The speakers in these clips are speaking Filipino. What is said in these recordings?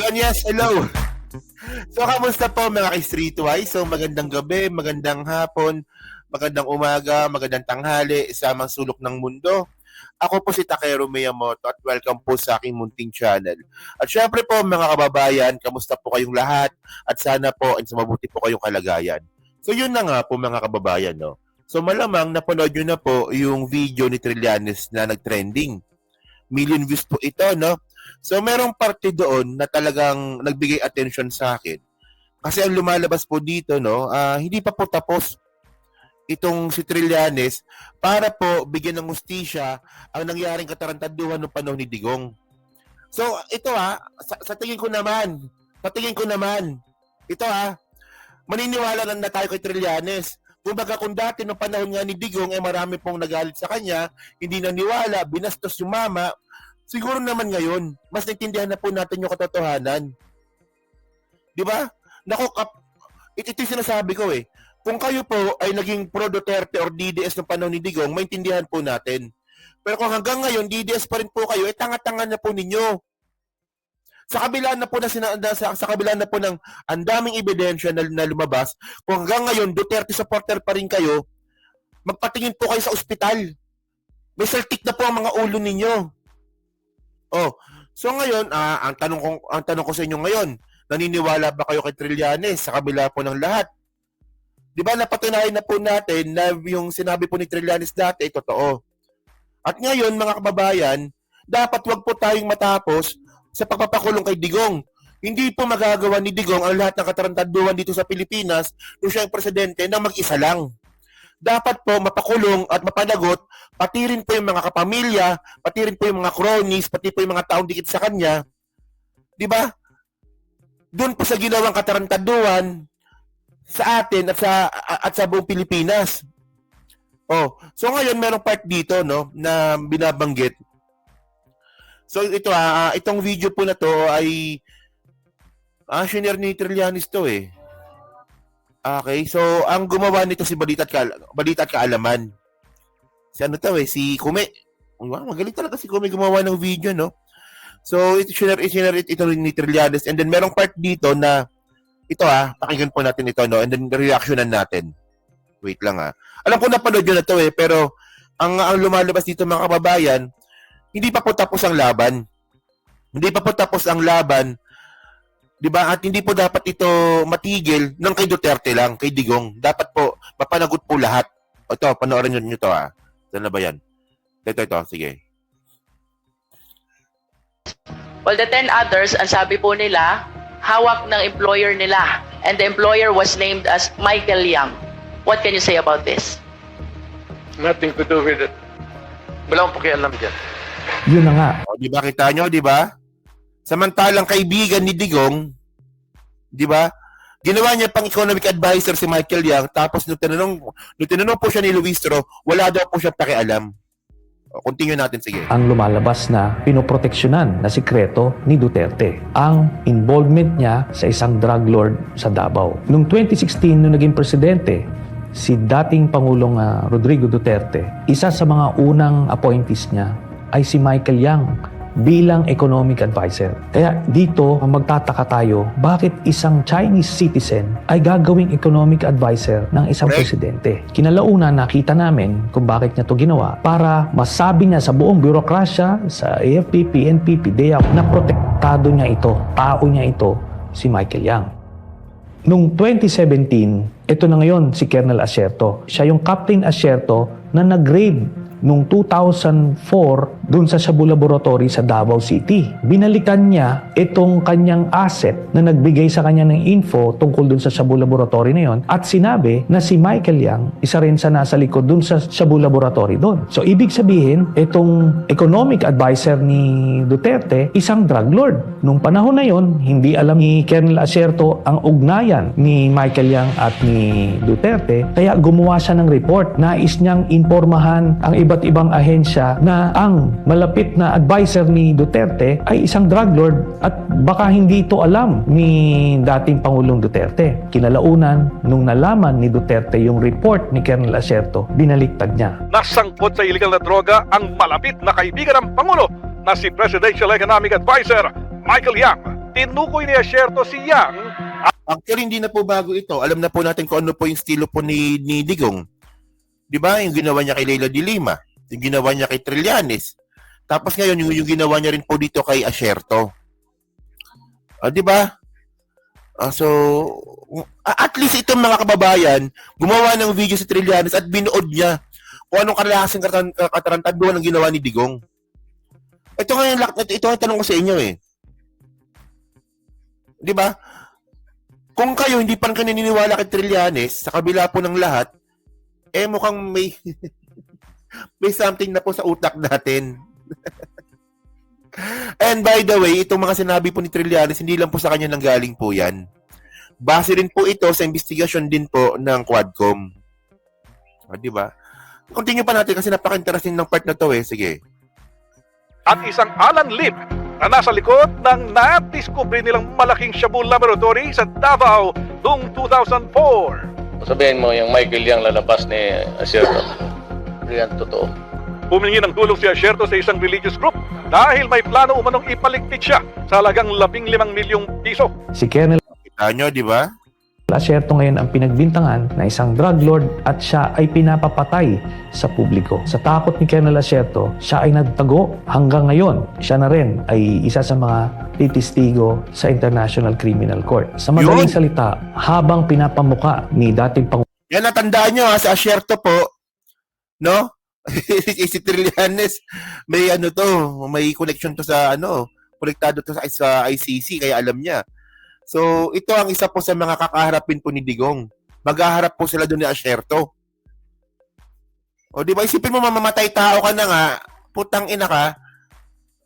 Ayun, yes, hello. So, kamusta po mga ka-Streetwise? So, magandang gabi, magandang hapon, magandang umaga, magandang tanghali sa mga sulok ng mundo. Ako po si Takero Miyamoto at welcome po sa aking munting channel. At syempre po mga kababayan, kamusta po kayong lahat? At sana po sa mabuti po kayong kalagayan. So, yun na nga po mga kababayan, no? So, malamang napanood nyo na po yung video ni Trillanes na nag-trending. Million views po ito, no? So, merong parte doon na talagang nagbigay attention sa akin. Kasi ang lumalabas po dito, no, hindi pa po tapos itong si Trillanes para po bigyan ng hustisya ang nangyaring katarantaduhan ng panahon ni Digong. So, ito sa tingin ko naman, ito maniniwala lang na tayo kay Trillanes. Kumbaga kung dati ng panahon nga ni Digong marami pong nagalit sa kanya, hindi naniwala, binastos yung mama, siguro naman ngayon, mas naintindihan na po natin yung katotohanan. Di ba? Naku, ito yung sinasabi ko Kung kayo po ay naging pro Duterte or DDS ng panahon ni Digong, maintindihan po natin. Pero kung hanggang ngayon, DDS pa rin po kayo, tanga-tanga na po ninyo. Sa kabila na po ng ang daming ebidensya na lumabas, kung hanggang ngayon Duterte supporter pa rin kayo, magpatingin po kayo sa ospital. May saltik na po ang mga ulo ninyo. Oh, so ngayon, ang tanong ko sa inyo ngayon, naniniwala ba kayo kay Trillanes sa kabila po ng lahat? 'Di ba napatunayan na po natin na yung sinabi po ni Trillanes dati totoo. At ngayon, mga kababayan, dapat wag po tayong matapos sa pagpapakulong kay Digong. Hindi po magagawa ni Digong ang lahat ng katarantaduhan dito sa Pilipinas kung siya ang presidente na mag-isa lang. Dapat po mapakulong at mapanagot pati rin po yung mga kapamilya, pati rin po yung mga cronies, pati po yung mga taong dikit sa kanya. 'Di ba? Doon po sa ginawang katarantaduhan sa atin at sa buong Pilipinas. Oh, so ngayon merong part dito no na binabanggit. So ito itong video po na to ay senior ni Trillanes to Okay, so ang gumawa nito si Balita at Kaalaman. Si ano to si Kume. Wow, magaling talaga si Kume gumawa ng video no. So ito ni Trillanes and then merong part dito na ito pakinggan po natin ito no and then reactionan natin. Wait lang Alam ko napanood nyo na to pero ang lumalabas dito mga kababayan, hindi pa po tapos ang laban. Hindi pa po tapos ang laban. 'Di ba? At hindi po dapat ito matigil ng kay Duterte lang, kay Digong. Dapat po mapanagot po lahat. Ito, panoorin niyo to Saan na ba 'yan? Ito, sige. Well, the 10 others, ang sabi po nila, hawak ng employer nila. And the employer was named as Michael Yang. What can you say about this? Nothing to do with it. Wala akong pakialam dyan. Yun na nga. O, di ba kita nyo, di ba? Samantalang kaibigan ni Digong, di ba? Ginawa niya pang economic advisor si Michael Yang, tapos nung tinanong po siya ni Luis Ro, wala daw po siya pakialam. O, continue natin, sige. Ang lumalabas na pinoproteksyonan na sikreto ni Duterte. Ang involvement niya sa isang drug lord sa Davao. Noong 2016, nung naging presidente, si dating Pangulong Rodrigo Duterte, isa sa mga unang appointees niya ay si Michael Yang bilang economic advisor. Kaya dito magtataka tayo, bakit isang Chinese citizen ay gagawing economic advisor ng isang presidente? Kinalaunan nakita namin kung bakit niya to ginawa para masabi niya sa buong bürokrasya, sa AFP, PNP, PDEA na protektado niya ito, tao niya ito, si Michael Yang. Noong 2017, ito na ngayon si Colonel Asierto. Siya yung Captain Asierto na nag-raid noong 2004 dun sa Shabu Laboratory sa Davao City. Binalikan niya itong kanyang asset na nagbigay sa kanya ng info tungkol dun sa Shabu Laboratory na yon at sinabi na si Michael Yang isa rin sa nasa likod dun sa Shabu Laboratory doon. So ibig sabihin, itong economic advisor ni Duterte, isang drug lord. Nung panahon na yon, hindi alam ni Colonel Asierto ang ugnayan ni Michael Yang at ni Duterte, kaya gumawa siya ng report. Nais niyang impormahan ang iba't ibang ahensya na ang malapit na advisor ni Duterte ay isang drug lord at baka hindi ito alam ni dating Pangulong Duterte. Kinalaunan, nung nalaman ni Duterte yung report ni Colonel Asierto, binaliktad niya. Nasangkot sa illegal na droga ang malapit na kaibigan ng Pangulo na si Presidential Economic Advisor Michael Yang. tinukoy ni Asierto si Yang. Actually, hindi na po bago ito. Alam na po natin kung ano po yung estilo po ni Digong. Di ba? Yung ginawa niya kay Leila de Lima. Yung ginawa niya kay Trillanes. Tapos ngayon, yung ginawa niya rin po dito kay Asierto. Di ba? So, at least itong mga kababayan, gumawa ng video si Trillanes at binuod niya kung anong kalaseng katarantaduhan ang ginawa ni Digong. Ito ang tanong ko sa inyo eh. Di ba? Kung kayo hindi pa rin naniniwala kay Trillanes, sa kabila po ng lahat, mukhang may may something na po sa utak natin. And by the way, itong mga sinabi po ni Trillanes, hindi lang po sa kanya nanggaling po yan. Base rin po ito sa investigasyon din po ng Quadcom. Di ba? Continue pa natin kasi napaka-interesting ng part na to eh. Sige. At isang Alan Lim na nasa likod ng na-discover nilang malaking Shabu Laboratory sa Davao noong 2004. Sabihin mo, yung Michael Yang lalabas ni Asierto. Yan, totoo. Humingi ng tulong si Asierto sa isang religious group dahil may plano umanong ipaligpit siya sa halagang 15 milyong piso. Si Colonel Kita nyo, di ba? Asierto ngayon ang pinagbintangan na isang drug lord at siya ay pinapapatay sa publiko. Sa takot ni Colonel Asierto, siya ay nagtago hanggang ngayon. Siya na rin ay isa sa mga titistigo sa International Criminal Court. Sa madaling salita, habang pinapamuka ni dating Yan, natandaan nyo ha, sa Asierto po, no? Si Trillanes, may may connection to sa konektado to sa ICC, kaya alam niya. So, ito ang isa po sa mga kakaharapin po ni Digong. Maghaharap po sila doon ni Asierto. O, di ba? Isipin mo, mamamatay tao ka na nga, putang ina ka,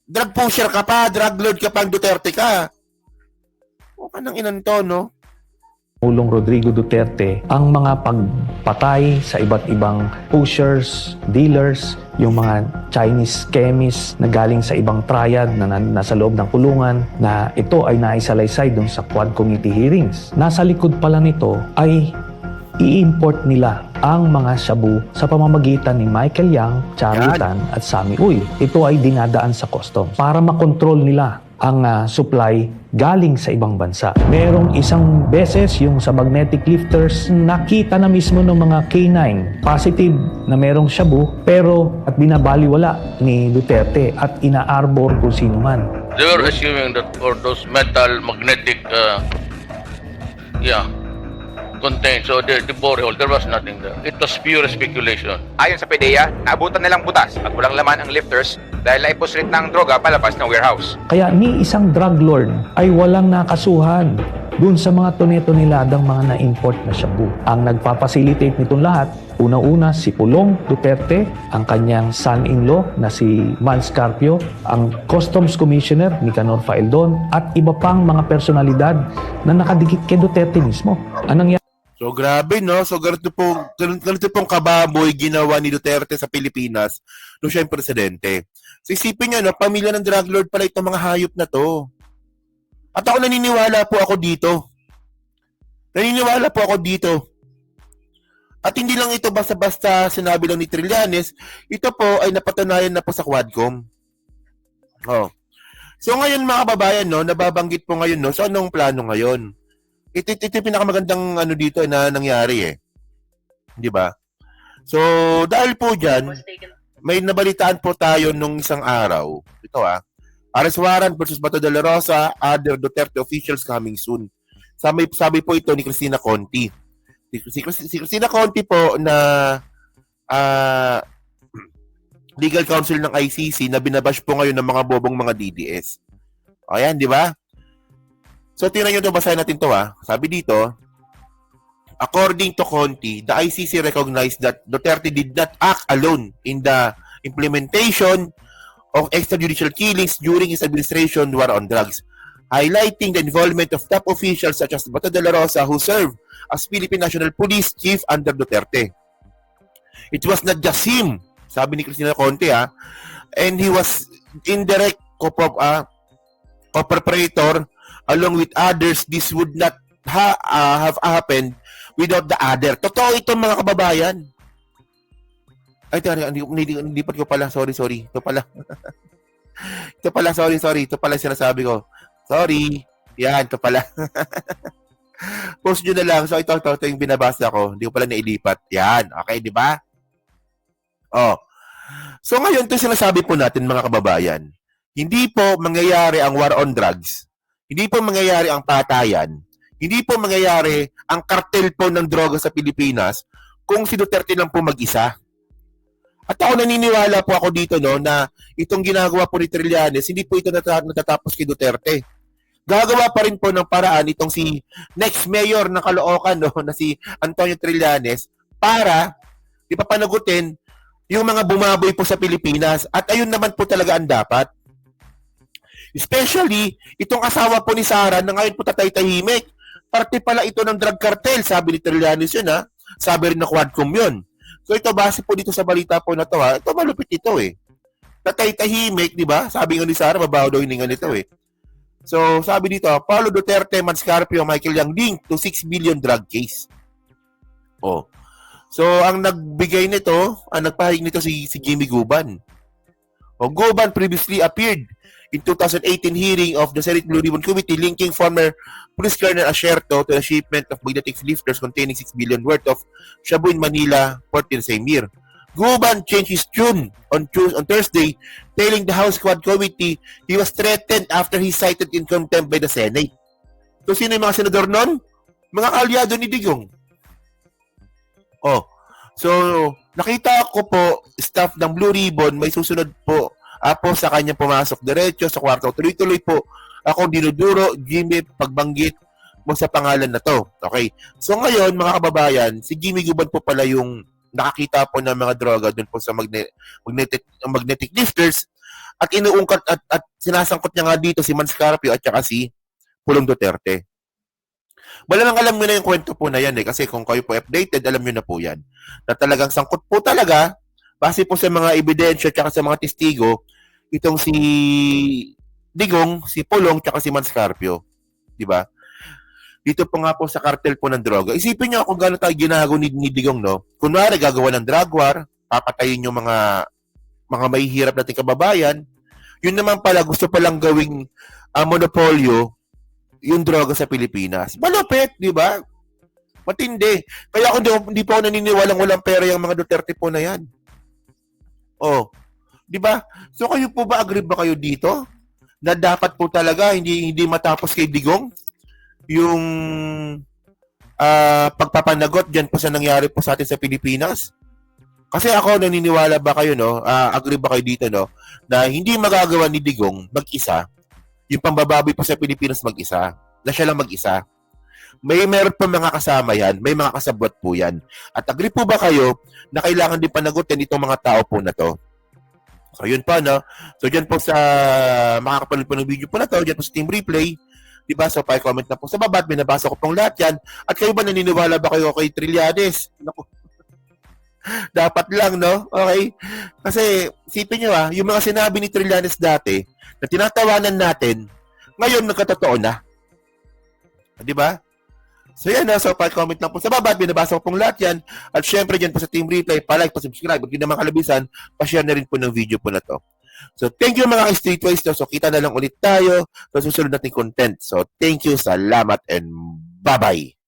drug pusher ka pa, drug lord ka pa, Duterte ka. O, kanang inan to, no? Pangulong Rodrigo Duterte ang mga pagpatay sa iba't ibang pushers, dealers, yung mga Chinese chemists na galing sa ibang triad na nasa loob ng kulungan na ito ay naisalaysay dun sa Quad Committee hearings. Nasa likod pala nito ay i-import nila ang mga shabu sa pamamagitan ni Michael Yang, Charlie Tan at Sammy Uy. Ito ay dinadaan sa customs para makontrol nila ang supply galing sa ibang bansa. Merong isang beses yung sa magnetic lifters, nakita na mismo ng mga K9 positive na merong shabu pero at binabaliwala ni Duterte at ina-arbor kung sino man. They were assuming that for those metal magnetic contained, so the borehole, there was nothing there. It was pure speculation. Ayon sa PDEA, naabutan nilang butas at walang laman ang lifters dahil naipuslit ng droga palabas ng warehouse. Kaya ni isang drug lord ay walang nakasuhan dun sa mga tone-toneladang mga na-import na shabu. Ang nagpapasilitate nitong lahat, una-una si Pulong Duterte, ang kanyang son-in-law na si Mans Carpio, ang Customs Commissioner Nicanor Faeldon, at iba pang mga personalidad na nakadikit kay Duterte mismo. Anong So, grabe, no? So, ganito pong kababoy ginawa ni Duterte sa Pilipinas nung siya yung presidente. So, isipin nyo, no? Pamilya ng drug lord pala itong mga hayop na to. At ako naniniwala po ako dito. Naniniwala po ako dito. At hindi lang ito basta-basta sinabi lang ni Trillanes, ito po ay napatunayan na po sa Quadcom. Oh. So, ngayon mga kababayan, no? Nababanggit po ngayon, no? So, anong plano ngayon? Ito yung pinakamagandang dito na nangyari eh. Di ba? So, dahil po dyan, may nabalitaan po tayo nung isang araw. Ito arrest warrant versus Bato de la Rosa, other Duterte officials coming soon. Sabi po ito ni Cristina Conti. Si Cristina Conti po na legal counsel ng ICC na binabash po ngayon ng mga bobong mga DDS. Ayan, di ba? So, tingnan nyo ito, basahin natin ito Sabi dito, according to Conti, the ICC recognized that Duterte did not act alone in the implementation of extrajudicial killings during his administration war on drugs, highlighting the involvement of top officials such as Bato de la Rosa who served as Philippine National Police Chief under Duterte. It was not just him, sabi ni Cristina Conti, and he was indirect co-perpetrator along with others. This would not have happened without the other. Totoo ito mga kababayan. Ay, hindi ko pala. Sorry. Ito pala. Ito pala, sorry. Ito pala sinasabi ko. Sorry. Yan, ito pala. Post nyo na lang. So, ito yung binabasa ko. Hindi ko pala nailipat. Yan. Okay, di ba? Oh. So, ngayon, ito sinasabi po natin, mga kababayan. Hindi po mangyayari ang war on drugs. Hindi po mangyayari ang patayan. Hindi po mangyayari ang kartel po ng droga sa Pilipinas kung si Duterte lang po mag-isa. At ako naniniwala po ako dito no na itong ginagawa po ni Trillanes, hindi po ito natatapos kay Duterte. Gagawa pa rin po ng paraan itong si next mayor ng Caloocan no, na si Antonio Trillanes para ipapanagutin yung mga bumaboy po sa Pilipinas. At ayun naman po talaga ang dapat. Especially, itong asawa po ni Sara na ngayon po tatay-tahimik. Parte pala ito ng drug cartel, sabi ni Trillanes yun ha. Sabi rin ng Quadcom yun. So ito, base po dito sa balita po na to ha. Ito malupit ito eh. Tatay-tahimik, di ba? Sabi nga ni Sara, mabaho daw hininga nito eh. So, sabi dito, Paulo Duterte, Manscarpio, Michael Yang linked to 6 billion drug case. Oh. So, ang nagbigay nito, ang nagpahayag nito si Jimmy Guban. Oh, Guban previously appeared in 2018 hearing of the Senate Blue Ribbon Committee linking former Police Colonel Asierto to the shipment of magnetic lifters containing 6 billion worth of shabu in Manila port in the same year. Guban changed his tune on Thursday, telling the House Quad Committee he was threatened after he cited in contempt by the Senate. So, sino yung mga senador nun? Mga kaalyado ni Digong. Oh, so, nakita ko po, staff ng Blue Ribbon, may susunod po po sa kanya pumasok diretso sa kwarto. Tuloy-tuloy po akong dinuduro, Jimmy, pagbanggit mo sa pangalan na to. Okay? So, ngayon, mga kababayan, si Jimmy Guban po pala yung nakakita po ng mga droga dun po sa magnetic lifters at inuungkat at sinasangkot niya nga dito si Manscarpio at saka si Pulong Duterte. Malamang alam nyo na yung kwento po na yan eh kasi kung kayo po updated, alam nyo na po yan na talagang sangkot po talaga base po sa mga ebidensya at saka sa mga testigo itong si Digong, si Pulong at saka si Manscarpio. Diba? Dito po nga po sa cartel po ng droga. Isipin nyo kung gano'n tayo ginagawa ni Digong, no? Kunwari, gagawa ng drug war, papatayin yung mga mahihirap nating kababayan. Yun naman pala, gusto palang gawing monopolyo yung droga sa Pilipinas. Malupit, di ba? Matindi. Kaya ako hindi po ako naniniwalang walang pera yung mga Duterte po na yan. Oh, di ba? So kayo po ba, agree ba kayo dito? Na dapat po talaga hindi matapos kay Digong? Yung pagpapanagot dyan po sa nangyari po sa atin sa Pilipinas. Kasi ako naniniwala ba kayo, no? Agree ba kayo dito, no? Na hindi magagawa ni Digong mag-isa yung pambababoy po sa Pilipinas mag-isa. Na siya lang mag-isa. Meron pa mga kasama yan. May mga kasabwat po yan. At agree po ba kayo na kailangan din panagutin itong mga tao po na to? So, yun pa, no? So, dyan po sa makakapanood po ng video po na to, dyan po sa Team Replay, diba? So, pa-comment na po sa baba at binabasa ko pong lahat yan. At kayo ba naniniwala ba kayo kay Trillanes? Naku. Dapat lang, no? Okay? Kasi, sipin nyo yung mga sinabi ni Trillanes dati na tinatawanan natin, ngayon nagkatotoo na. Diba? So, yan na. So, pa-comment lang po sa baba at binabasa ko pong lahat yan. At syempre, dyan po sa Team Replay, pa-like, pa-subscribe. At yun naman kalabisan, pa-share na rin po ng video po na to. So, thank you mga streetways. So, kita na lang ulit tayo sa susunod nating content. So, thank you, salamat, and bye-bye.